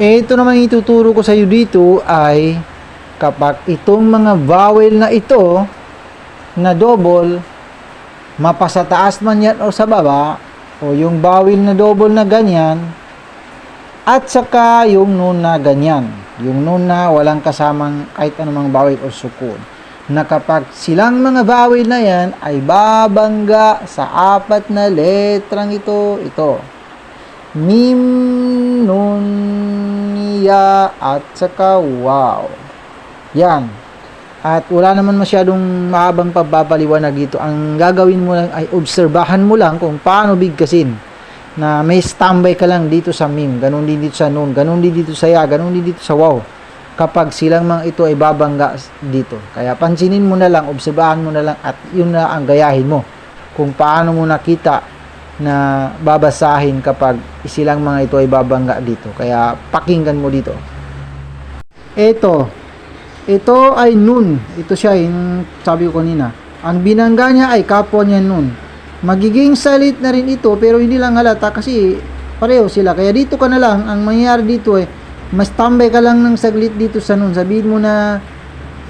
Ito naman ituturo ko sa iyo dito ay kapag itong mga vowel na ito na double, mapasataas man yan o sa baba, o yung vowel na double na ganyan, at saka yung nun na ganyan, yung nun na walang kasamang kahit anumang vowel o sukun, na kapag silang mga vowel na yan ay babangga sa apat na letrang ito, mim, nun, ya, at saka wow. Yan. At wala naman masyadong mahabang pagbabaliwanag dito. Ang gagawin mo lang ay obserbahan mo lang kung paano bigkasin. Na may standby ka lang dito sa mim, ganun din dito sa nun, ganun din dito sa ya, ganun din dito sa wow. Kapag silang mga ito ay babangga dito. Kaya pansinin mo na lang, obserbahan mo na lang, at yun na ang gayahin mo. Kung paano mo nakita na babasahin kapag silang mga ito ay babangga dito. Kaya pakinggan mo dito. Ito ay nun. Ito siya yung sabi ko kanina. Ang binangga niya ay kapwa niya nun. Magiging salit na rin ito pero hindi lang halata kasi pareho sila. Kaya dito ka na lang. Ang mangyayari dito ay mas tambay ka lang ng saglit dito sa nun. Sabihin mo na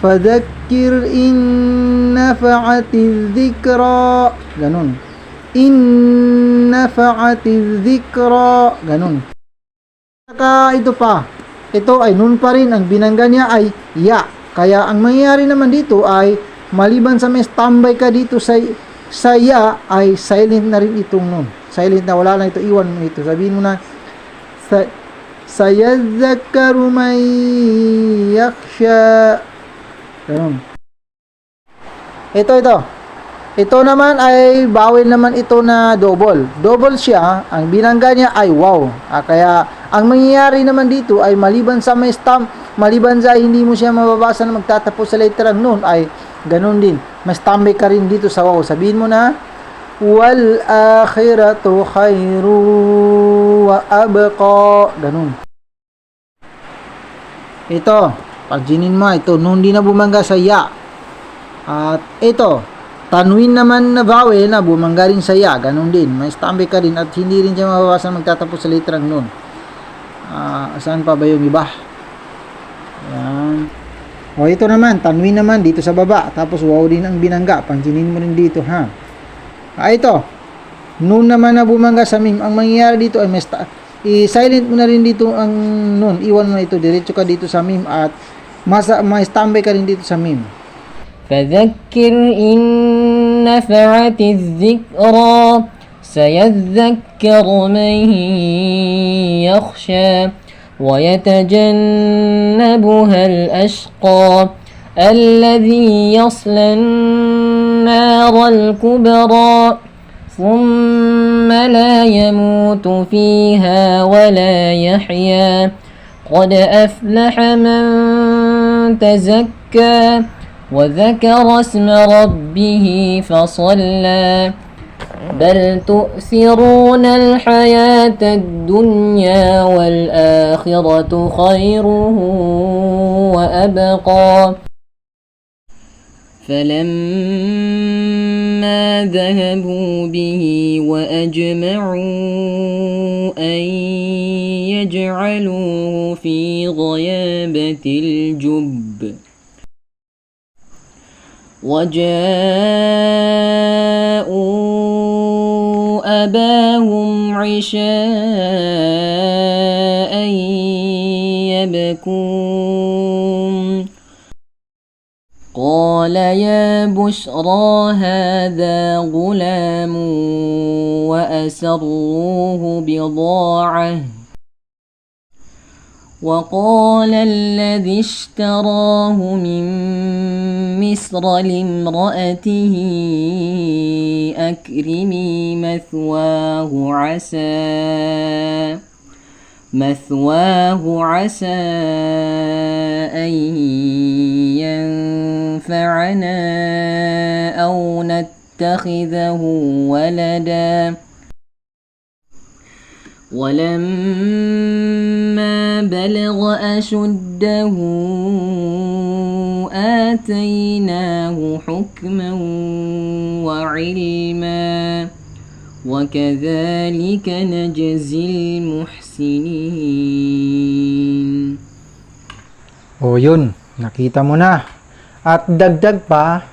fadhakkir in nafa'ati dhikra. Ganun. In nafa'ati dhikra. Ganun. Saka ito pa. Ito ay nun pa rin. Ang binangga niya ay ya. Kaya ang mangyayari naman dito ay maliban sa may standby ka dito sa ya ay silent na rin itong nun. Silent na, wala na ito. Iwan mo ito. Sabihin mo na sayadhakkaru man yakhsha. Ganun. Ito naman ay bawel naman ito na double. Double siya. Ang binangga niya ay wow. Kaya ang mangyayari naman dito ay maliban sa may stamp, maliban sa hindi mo siya mababasa na magtatapos sa letrang nun, ay ganun din. May standby ka rin dito sa wow. Sabihin mo na wal akhiratu khairu wa abqa. Ganun. Ito, pagjinin mo, ito, nung di na bumangga sa ya. At ito, tanwin naman na vowel na bumangga rin sa ya, ganun din. May standby ka rin at hindi rin siya mababasa na magtatapos sa letrang nun. Saan pa ba yung iba? Yan. O ito naman, tanwin naman dito sa baba. Tapos wow din ang binangga. Pansinin mo rin dito, ha? Ito. Nun naman na bumangga sa mim. Ang mangyayari dito ay i-silent mo na rin dito ang nun. Iwan mo na ito. Diretso ka dito sa mim at may standby ka rin dito sa mim. فذكر إن نفعت الذكرى سيذكر من يخشى ويتجنبها الأشقى الذي يصلى النار الكبرى ثم لا يموت فيها ولا يحيا قد أفلح من تزكى وذكر اسم ربه فصلى بل تؤثرون الحياة الدنيا والآخرة خير وأبقى فلما ذهبوا به وأجمعوا أن يجعلوه في غيابة الجب وجاءوا أباهم عشاء يبكون قال يا بشرى هذا غلام وأسروه بضاعة وقال الذي اشتراه من مصر لامرأته أكرمي مثواه عسى أن ينفعنا أو نتخذه ولدا ولما بلغ أشده آتيناه حكما وعلما وكذلك نجزي المحسنين O yun, nakita mo na. At dagdag pa,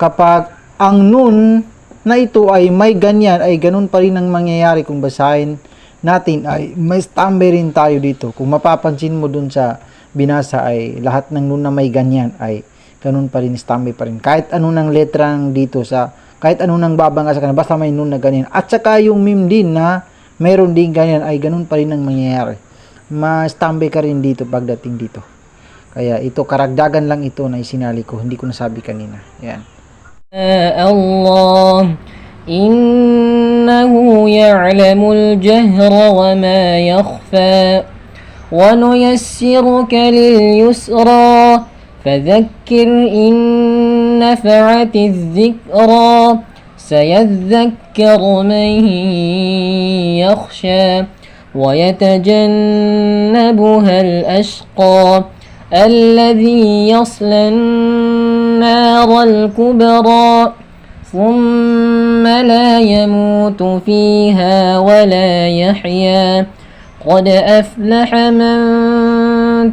kapag ang nun na ito ay may ganyan, ay ganun pa rin ang mangyayari kung basahin natin, ay may standby rin tayo dito. Kung mapapansin mo dun sa binasa ay lahat ng nun na may ganyan ay ganun pa rin, standby pa rin. Kahit ano ng letra dito sa, kahit ano nang babangga sa kanila, basta may nun na ganyan. At saka yung meme din na mayroon din ganyan, ay ganun pa rin ang mangyayari. Ma-standby ka rin dito pagdating dito. Kaya ito, karagdagan lang ito na isinali ko. Hindi ko nasabi kanina. Yan. الله إنه يعلم الجهر وما يخفى ونيسرك لليسرى فذكر إن نفعت الذكرى سيذكر من يخشى ويتجنبها الأشقى الذي يصلى النار الكبرى ثم لا يموت فيها ولا يحيا قد أفلح من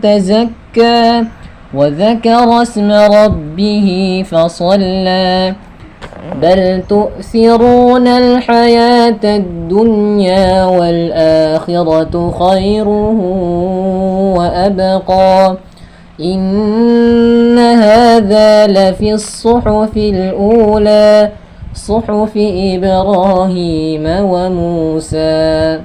تزكى وذكر اسم ربه فصلى بل تؤثرون الحياة الدنيا والآخرة خير وأبقى إن هذا لفي الصحف الأولى صحف إبراهيم وموسى